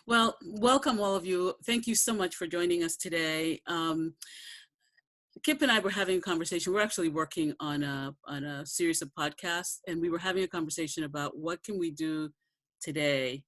Well, welcome all of you. Thank you so much for joining us today. Kip and I were having a conversation. We're actually working on a series of podcasts, and we were having a conversation about what can we do today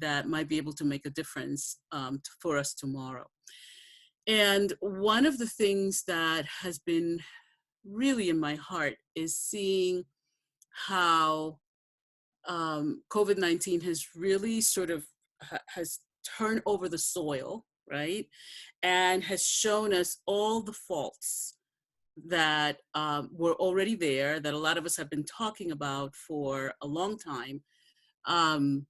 that might be able to make a difference for us tomorrow. And one of the things that has been really in my heart is seeing how COVID-19 has really sort of has turned over the soil, right? And has shown us all the faults that were already there, that a lot of us have been talking about for a long time. Um,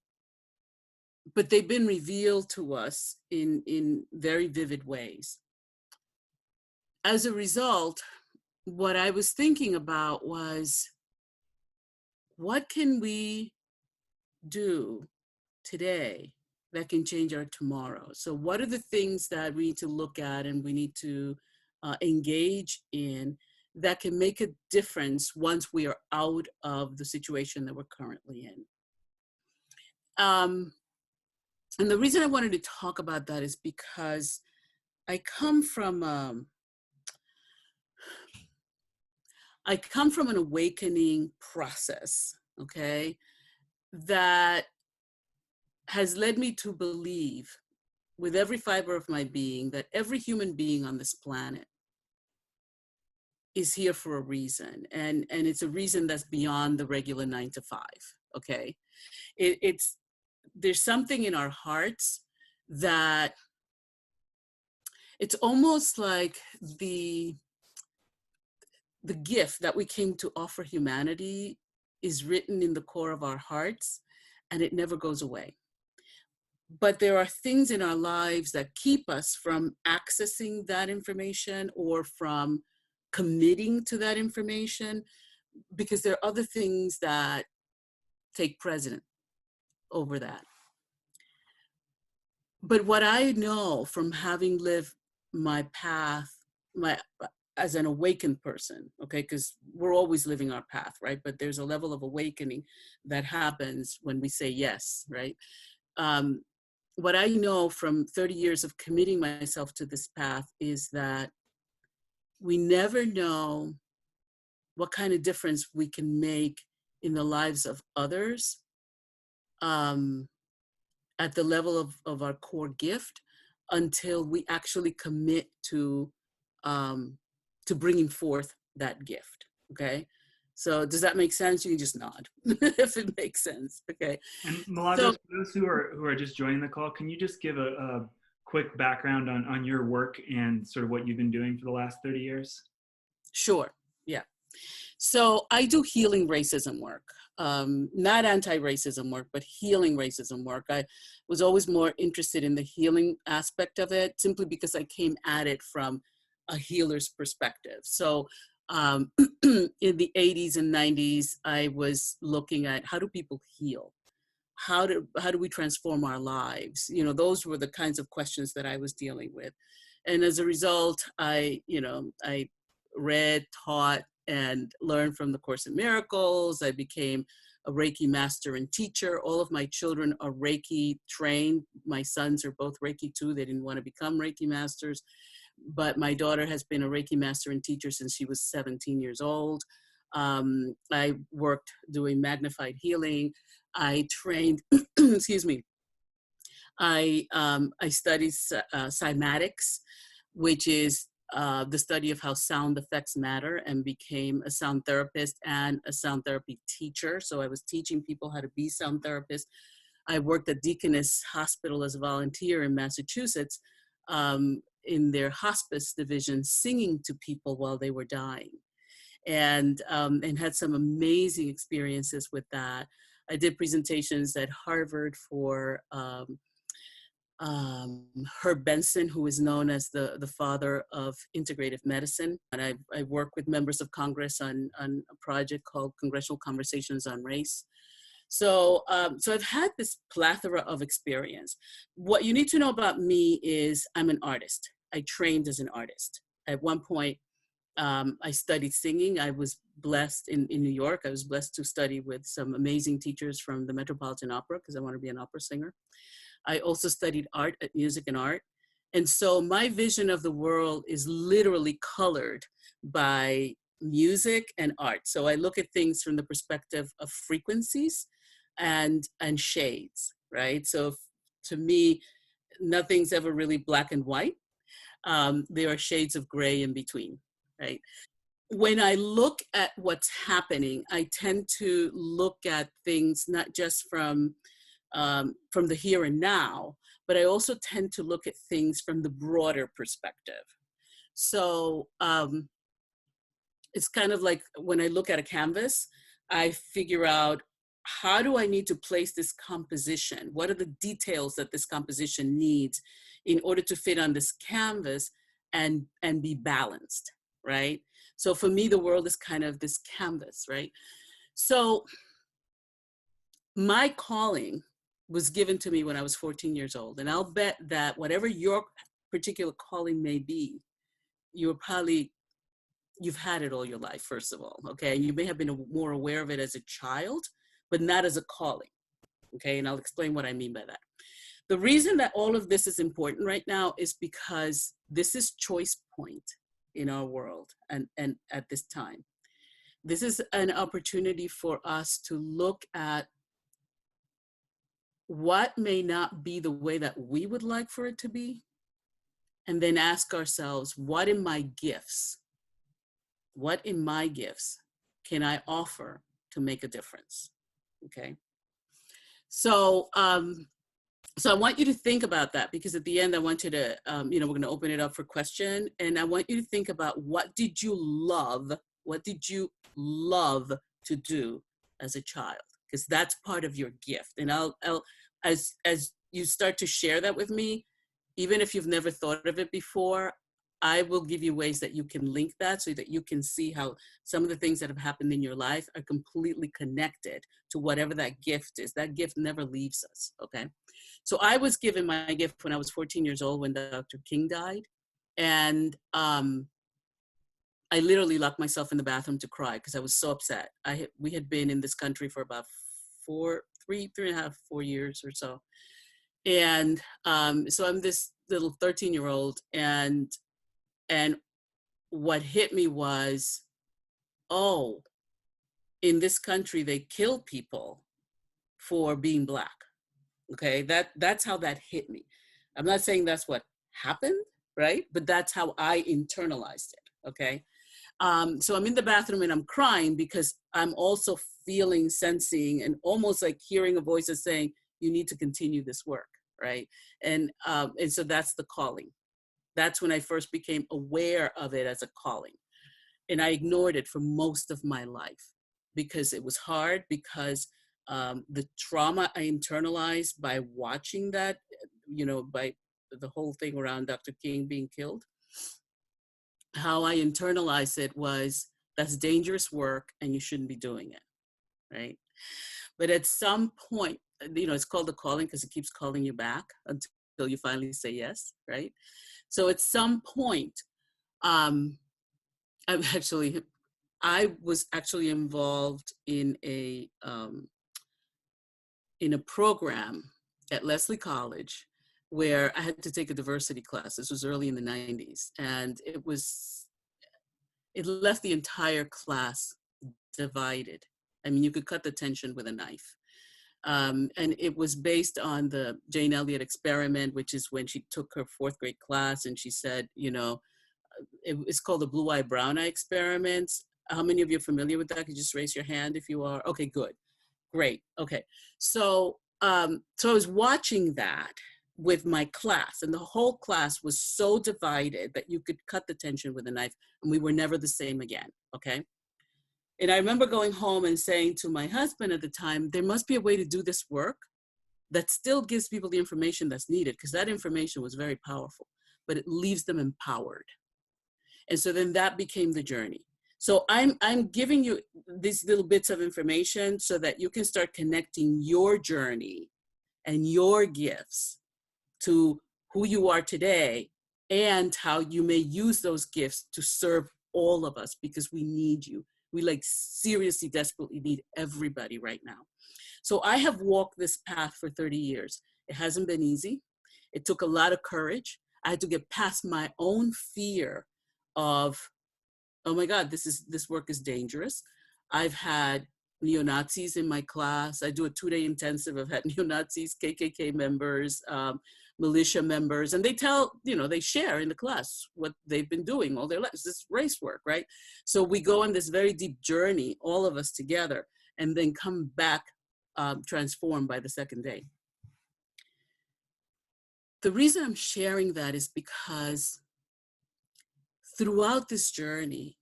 but they've been revealed to us in very vivid ways. As a result, what I was thinking about was, what can we do today that can change our tomorrow? So what are the things that we need to look at and we need to engage in that can make a difference once we are out of the situation that we're currently in? And the reason I wanted to talk about that is because I come from an awakening process, okay, that has led me to believe with every fiber of my being that every human being on this planet is here for a reason, and it's a reason that's beyond the regular 9 to 5. Okay, it's there's something in our hearts that it's almost like the gift that we came to offer humanity is written in the core of our hearts, and it never goes away. But there are things in our lives that keep us from accessing that information or from committing to that information, because there are other things that take precedent over that. But what I know from having lived my path, as an awakened person, okay, because we're always living our path, right? But there's a level of awakening that happens when we say yes, right? What I know from 30 years of committing myself to this path is that we never know what kind of difference we can make in the lives of others at the level of our core gift until we actually commit to bringing forth that gift, okay? So does that make sense? You can just nod if it makes sense, okay? And So Milagros, for those who are just joining the call, can you just give a quick background on your work and sort of what you've been doing for the last 30 years? sure, yeah. So I do healing racism work, not anti-racism work, but healing racism work. I was always more interested in the healing aspect of it, simply because I came at it from a healer's perspective. So in the 80s and 90s, I was looking at how do people heal? How do we transform our lives? You know, those were the kinds of questions that I was dealing with. And as a result, I read, taught, and learned from the Course in Miracles. I became a Reiki master and teacher. All of my children are Reiki trained. My sons are both Reiki too. They didn't want to become Reiki masters, but my daughter has been a Reiki master and teacher since she was 17 years old. I worked doing magnified healing. I trained, excuse me, I studied cymatics, which is the study of how sound effects matter, and became a sound therapist and a sound therapy teacher. So I was teaching people how to be sound therapists. I worked at Deaconess Hospital as a volunteer in Massachusetts in their hospice division, singing to people while they were dying, and had some amazing experiences with that. I did presentations at Harvard for Herb Benson, who is known as the father of integrative medicine. And I work with members of Congress on a project called Congressional Conversations on Race. So, so I've had this plethora of experience. What you need to know about me is I'm an artist. I trained as an artist. At one point, I studied singing. I was blessed in New York. I was blessed to study with some amazing teachers from the Metropolitan Opera because I want to be an opera singer. I also studied art, music and art. And so my vision of the world is literally colored by music and art. So I look at things from the perspective of frequencies and shades, right? So to me, nothing's ever really black and white. There are shades of gray in between, right? When I look at what's happening, I tend to look at things not just from the here and now, but I also tend to look at things from the broader perspective. So it's kind of like when I look at a canvas, I figure out, how do I need to place this composition? What are the details that this composition needs in order to fit on this canvas and be balanced, right? So for me, the world is kind of this canvas, right? So my calling was given to me when I was 14 years old. And I'll bet that whatever your particular calling may be, you've had it all your life, first of all, okay? You may have been more aware of it as a child, but not as a calling, okay? And I'll explain what I mean by that. The reason that all of this is important right now is because this is choice point in our world and at this time. This is an opportunity for us to look at what may not be the way that we would like for it to be, and then ask ourselves, what in my gifts can I offer to make a difference? Okay. So, so I want you to think about that, because at the end, I want you to, we're going to open it up for question. And I want you to think about, what did you love to do as a child? Because that's part of your gift. And I'll as you start to share that with me, even if you've never thought of it before, I will give you ways that you can link that, so that you can see how some of the things that have happened in your life are completely connected to whatever that gift is. That gift never leaves us, okay? So I was given my gift when I was 14 years old, when Dr. King died. And I literally locked myself in the bathroom to cry because I was so upset. We had been in this country for about 4 years or so. And so I'm this little 13-year-old, and what hit me was, oh, in this country, they kill people for being Black. Okay, that's how that hit me. I'm not saying that's what happened, right? But that's how I internalized it, okay? So I'm in the bathroom and I'm crying because I'm also feeling, sensing, and almost like hearing a voice that's saying, you need to continue this work, right? And so that's the calling. That's when I first became aware of it as a calling. And I ignored it for most of my life because it was hard, because the trauma I internalized by watching that, by the whole thing around Dr. King being killed, how I internalized it was, that's dangerous work and you shouldn't be doing it, right? But at some point, it's called the calling because it keeps calling you back until you finally say yes, right? So at some point, I was actually involved in a program at Lesley College where I had to take a diversity class. This was early in the 90s, and it left the entire class divided. I mean, you could cut the tension with a knife. And it was based on the Jane Elliott experiment, which is when she took her 4th grade class and she said, it's called the blue eye, brown eye experiment. How many of you are familiar with that? Could you just raise your hand if you are? Okay, good. Great. Okay. So, so I was watching that with my class, and the whole class was so divided that you could cut the tension with a knife, and we were never the same again. Okay. And I remember going home and saying to my husband at the time, there must be a way to do this work that still gives people the information that's needed, because that information was very powerful, but it leaves them empowered. And so then that became the journey. So I'm giving you these little bits of information so that you can start connecting your journey and your gifts to who you are today, and how you may use those gifts to serve all of us, because we need you. We seriously, desperately need everybody right now. So I have walked this path for 30 years. It hasn't been easy. It took a lot of courage. I had to get past my own fear of, oh my God, this work is dangerous. I've had neo-Nazis in my class. I do a 2-day intensive. I've had neo-Nazis, KKK members, militia members, and they tell, they share in the class what they've been doing all their lives. This race work, right? So we go on this very deep journey, all of us together, and then come back transformed by the second day. The reason I'm sharing that is because throughout this journey,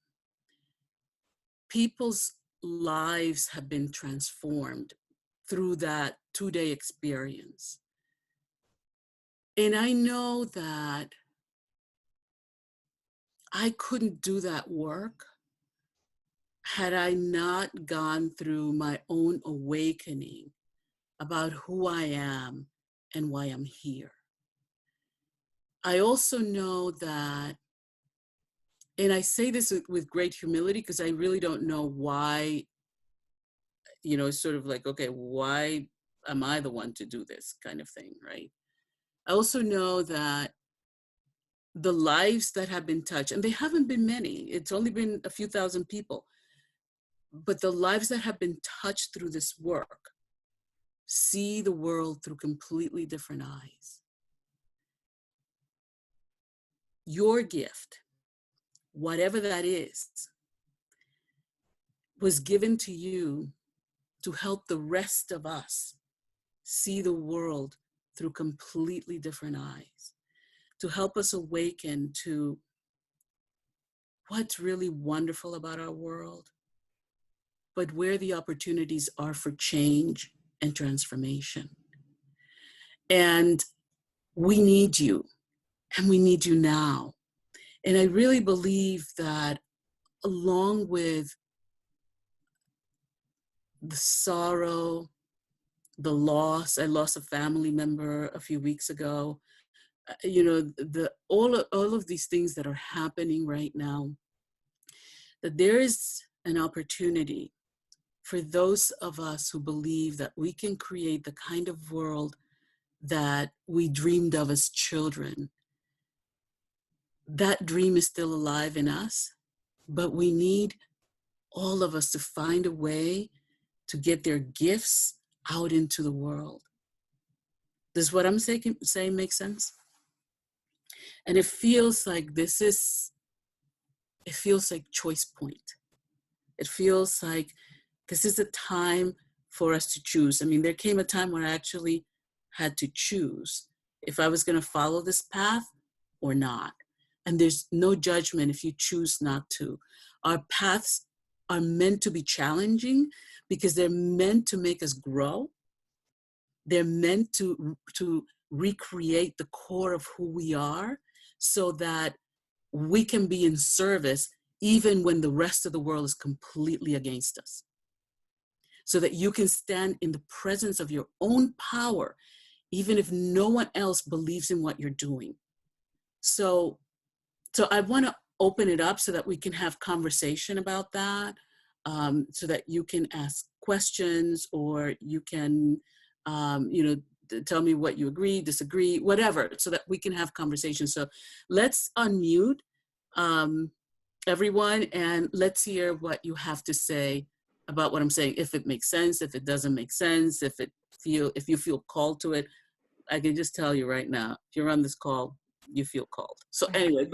people's lives have been transformed through that 2-day experience. And I know that I couldn't do that work had I not gone through my own awakening about who I am and why I'm here. I also know that, and I say this with great humility because I really don't know why, it's sort of like, okay, why am I the one to do this kind of thing, right? I also know that the lives that have been touched, and they haven't been many, it's only been a few thousand people, but the lives that have been touched through this work see the world through completely different eyes. Your gift, whatever that is, was given to you to help the rest of us see the world through completely different eyes, to help us awaken to what's really wonderful about our world, but where the opportunities are for change and transformation. And we need you, and we need you now. And I really believe that along with the sorrow, the loss, I lost a family member a few weeks ago, all of these things that are happening right now, that there is an opportunity for those of us who believe that we can create the kind of world that we dreamed of as children. That dream is still alive in us, but we need all of us to find a way to get their gifts out into the world. Does what I'm saying make sense? And it feels like it feels like choice point. It feels like this is a time for us to choose. I mean, there came a time when I actually had to choose if I was going to follow this path or not. And there's no judgment if you choose not to. Our paths are meant to be challenging because they're meant to make us grow. They're meant to recreate the core of who we are so that we can be in service even when the rest of the world is completely against us. So that you can stand in the presence of your own power, even if no one else believes in what you're doing. So I want to open it up so that we can have conversation about that, so that you can ask questions or you can, tell me what you agree, disagree, whatever, so that we can have conversation. So let's unmute everyone and let's hear what you have to say about what I'm saying. If it makes sense, if it doesn't make sense, if you feel called to it. I can just tell you right now, if you're on this call, you feel called. So anyway,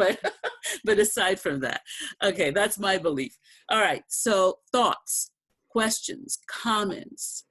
but aside from that, okay, that's my belief. All right, so thoughts, questions, comments,